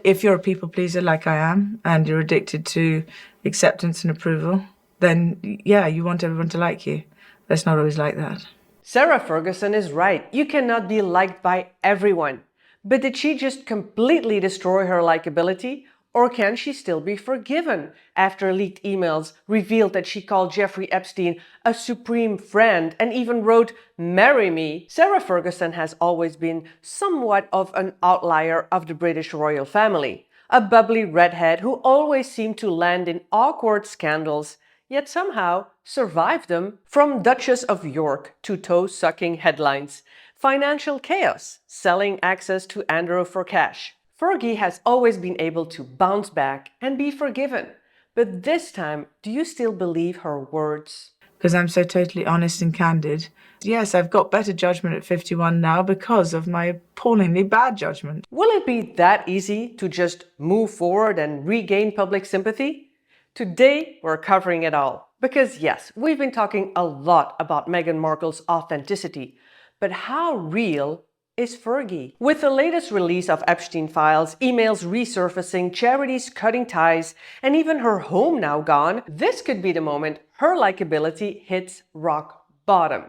If you're a people pleaser like I am, and you're addicted to acceptance and approval, then yeah, you want everyone to like you. But it's not always like that. Sarah Ferguson is right. You cannot be liked by everyone. But did she just completely destroy her likability? Or can she still be forgiven after leaked emails revealed that she called Jeffrey Epstein a supreme friend and even wrote, "Marry me"? Sarah Ferguson has always been somewhat of an outlier of the British royal family. A bubbly redhead who always seemed to land in awkward scandals, yet somehow survived them. From Duchess of York to toe-sucking headlines, financial chaos, selling access to Andrew for cash. Fergie has always been able to bounce back and be forgiven. But this time, do you still believe her words? Because I'm so totally honest and candid. Yes, I've got better judgment at 51 now because of my appallingly bad judgment. Will it be that easy to just move forward and regain public sympathy? Today, we're covering it all. Because yes, we've been talking a lot about Meghan Markle's authenticity, but how real is Fergie? With the latest release of Epstein files, emails resurfacing, charities cutting ties, and even her home now gone, this could be the moment her likability hits rock bottom.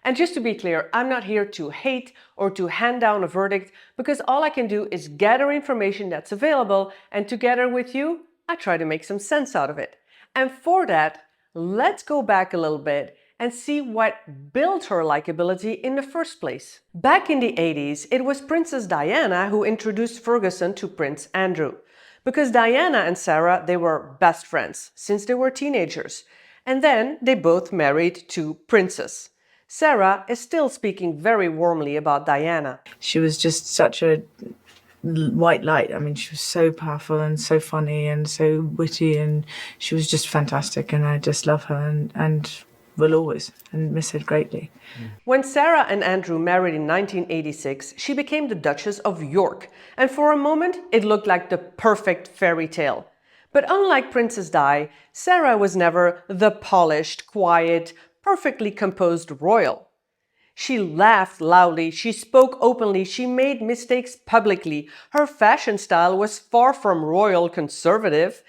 And just to be clear, I'm not here to hate or to hand down a verdict, because all I can do is gather information that's available, and together with you, I try to make some sense out of it. And for that, let's go back a little bit and see what built her likability in the first place. Back in the 80s, it was Princess Diana who introduced Ferguson to Prince Andrew. Because Diana and Sarah, they were best friends since they were teenagers. And then they both married two princes. Sarah is still speaking very warmly about Diana. She was just such a white light. I mean, she was so powerful and so funny and so witty, and she was just fantastic, and I just love her and will always, and miss her greatly. When Sarah and Andrew married in 1986, she became the Duchess of York, and for a moment it looked like the perfect fairy tale. But unlike Princess Di, Sarah was never the polished, quiet, perfectly composed royal. She laughed loudly, she spoke openly, she made mistakes publicly. Her fashion style was far from royal conservative.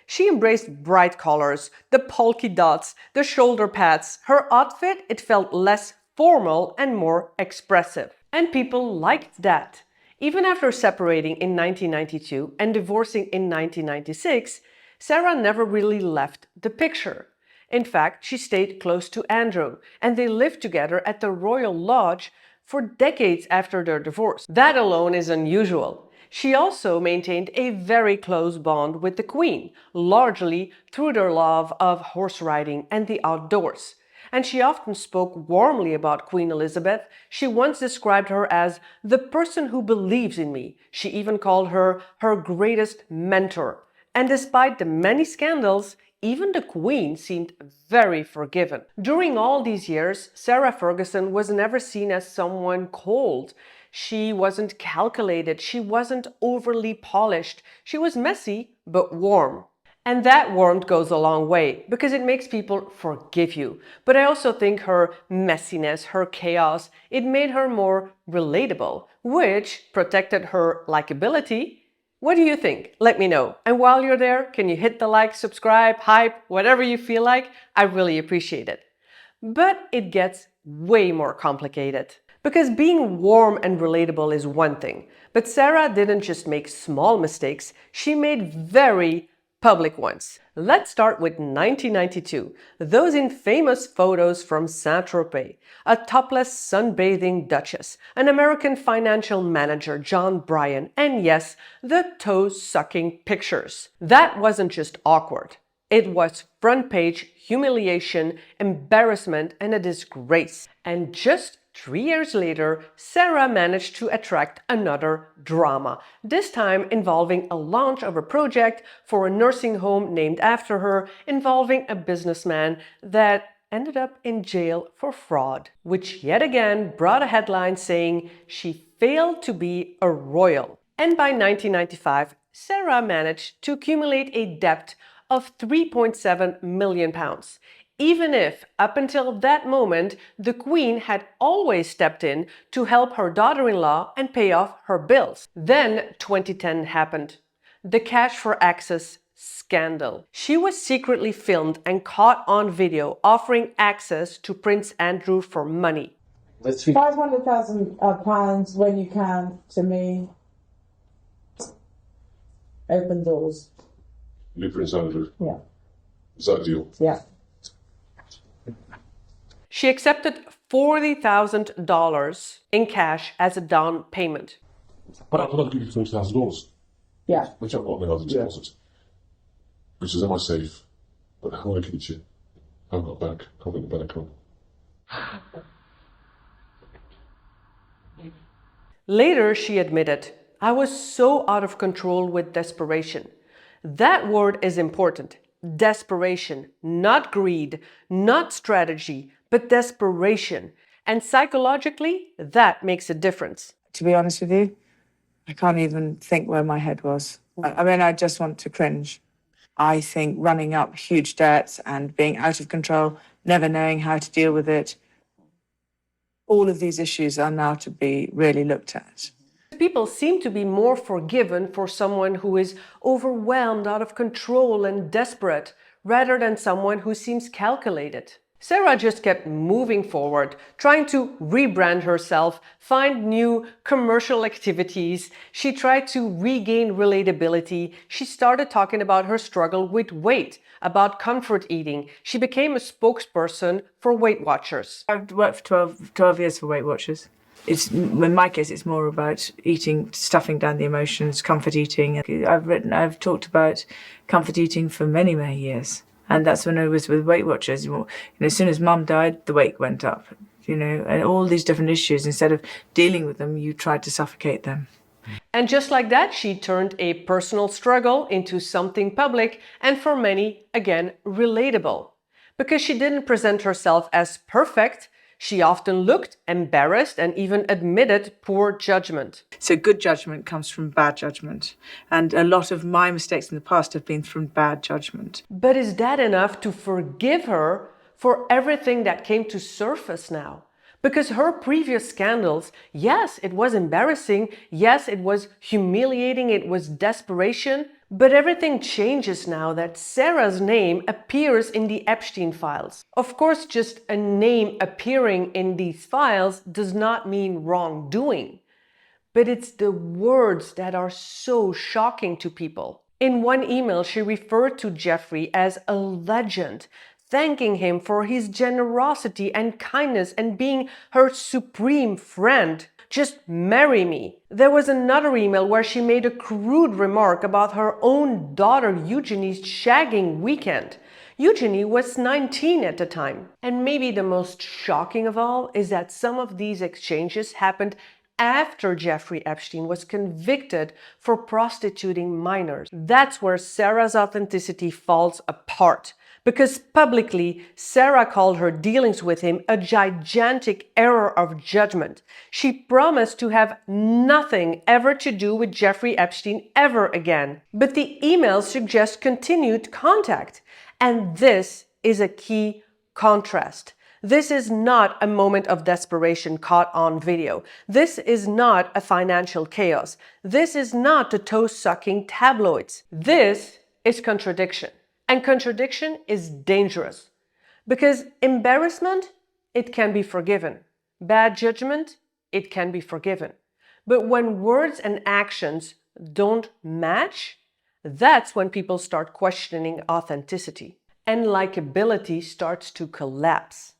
She embraced bright colors, the polka dots, the shoulder pads. Her outfit, it felt less formal and more expressive. And people liked that. Even after separating in 1992 and divorcing in 1996, Sarah never really left the picture. In fact, she stayed close to Andrew, and they lived together at the Royal Lodge for decades after their divorce. That alone is unusual. She also maintained a very close bond with the Queen, largely through their love of horse riding and the outdoors. And she often spoke warmly about Queen Elizabeth. She once described her as the person who believes in me. She even called her her greatest mentor. And despite the many scandals, even the Queen seemed very forgiving. During all these years, Sarah Ferguson was never seen as someone cold. She wasn't calculated, she wasn't overly polished. She was messy, but warm. And that warmth goes a long way, because it makes people forgive you. But I also think her messiness, her chaos, it made her more relatable, which protected her likability. What do you think? Let me know. And while you're there, can you hit the like, subscribe, hype, whatever you feel like? I really appreciate it. But it gets way more complicated. Because being warm and relatable is one thing, but Sarah didn't just make small mistakes, she made very public ones. Let's start with 1992, those infamous photos from Saint-Tropez, a topless sunbathing duchess, an American financial manager, John Bryan, and yes, the toe-sucking pictures. That wasn't just awkward. It was front page humiliation, embarrassment, and a disgrace. And just 3 years later, Sarah managed to attract another drama, this time involving a launch of a project for a nursing home named after her, involving a businessman that ended up in jail for fraud, which yet again brought a headline saying she failed to be a royal. And by 1995, Sarah managed to accumulate a debt of £3.7 million. Even if, up until that moment, the Queen had always stepped in to help her daughter-in-law and pay off her bills. Then 2010 happened. the cash for access scandal. She was secretly filmed and caught on video offering access to Prince Andrew for money. Let's see. £500,000 when you can to me. Open doors. New Prince Andrew. Yeah. Is that a deal? Yeah. She accepted $40,000 in cash as a down payment. But I'm not give you $20,000. Yeah. Which I've got my other deposit. Which is in my safe. But how will I keep it? I haven't got a bank. I haven't got the bank on. Later, she admitted, I was so out of control with desperation. That word is important. Desperation, not greed, not strategy, but desperation. And psychologically, that makes a difference. To be honest with you, I can't even think where my head was. I mean, I just want to cringe. I think running up huge debts and being out of control, never knowing how to deal with it, all of these issues are now to be really looked at. People seem to be more forgiven for someone who is overwhelmed, out of control, and desperate, rather than someone who seems calculated. Sarah just kept moving forward, trying to rebrand herself, find new commercial activities. She tried to regain relatability. She started talking about her struggle with weight, about comfort eating. She became a spokesperson for Weight Watchers. I've worked for 12 years for Weight Watchers. In my case, it's more about eating, stuffing down the emotions, comfort eating. I've talked about comfort eating for many, many years. And that's when I was with Weight Watchers. As soon as Mum died, the weight went up, and all these different issues. Instead of dealing with them, you tried to suffocate them. And just like that, she turned a personal struggle into something public and for many, again, relatable. Because she didn't present herself as perfect, she often looked embarrassed and even admitted poor judgment. So good judgment comes from bad judgment. And a lot of my mistakes in the past have been from bad judgment. But is that enough to forgive her for everything that came to surface now? Because her previous scandals, yes, it was embarrassing, yes, it was humiliating, it was desperation, but everything changes now that Sarah's name appears in the Epstein files. Of course, just a name appearing in these files does not mean wrongdoing, but it's the words that are so shocking to people. In one email, she referred to Jeffrey as a legend, thanking him for his generosity and kindness and being her supreme friend. Just marry me. There was another email where she made a crude remark about her own daughter Eugenie's shagging weekend. Eugenie was 19 at the time. And maybe the most shocking of all is that some of these exchanges happened after Jeffrey Epstein was convicted for prostituting minors. That's where Sarah's authenticity falls apart. Because publicly, Sarah called her dealings with him a gigantic error of judgment. She promised to have nothing ever to do with Jeffrey Epstein ever again. But the emails suggest continued contact. And this is a key contrast. This is not a moment of desperation caught on video. This is not a financial chaos. This is not the toe-sucking tabloids. This is contradiction. And contradiction is dangerous because embarrassment, it can be forgiven. Bad judgment, it can be forgiven. But when words and actions don't match, that's when people start questioning authenticity and likability starts to collapse.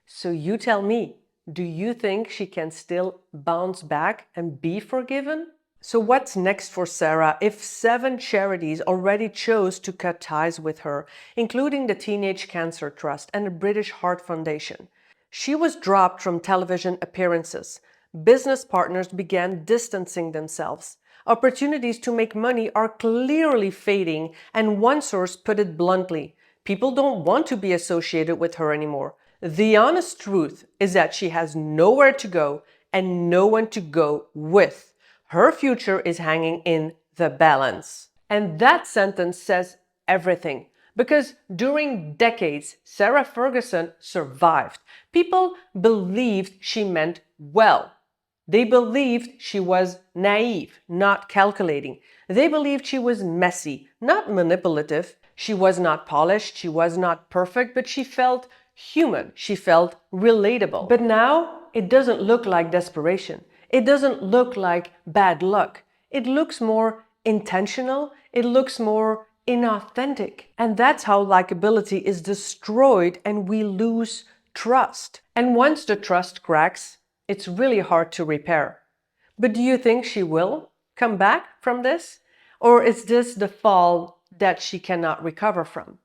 So you tell me, do you think she can still bounce back and be forgiven? So what's next for Sarah if 7 charities already chose to cut ties with her, including the Teenage Cancer Trust and the British Heart Foundation? She was dropped from television appearances. Business partners began distancing themselves. Opportunities to make money are clearly fading, and one source put it bluntly, people don't want to be associated with her anymore. The honest truth is that she has nowhere to go and no one to go with. Her future is hanging in the balance. And that sentence says everything. Because during decades, Sarah Ferguson survived. People believed she meant well. They believed she was naive, not calculating. They believed she was messy, not manipulative. She was not polished, she was not perfect, but she felt human. She felt relatable. But now, it doesn't look like desperation. It doesn't look like bad luck. It looks more intentional. It looks more inauthentic. And that's how likability is destroyed and we lose trust. And once the trust cracks, it's really hard to repair. But do you think she will come back from this? Or is this the fall that she cannot recover from?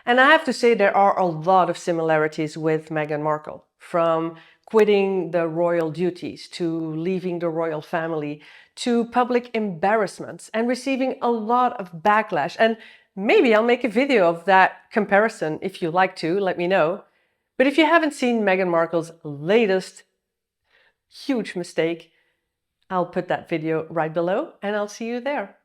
And I have to say there are a lot of similarities with Meghan Markle, from quitting the royal duties to leaving the royal family to public embarrassments and receiving a lot of backlash. And maybe I'll make a video of that comparison if you like to, let me know. But if you haven't seen Meghan Markle's latest huge mistake, I'll put that video right below and I'll see you there.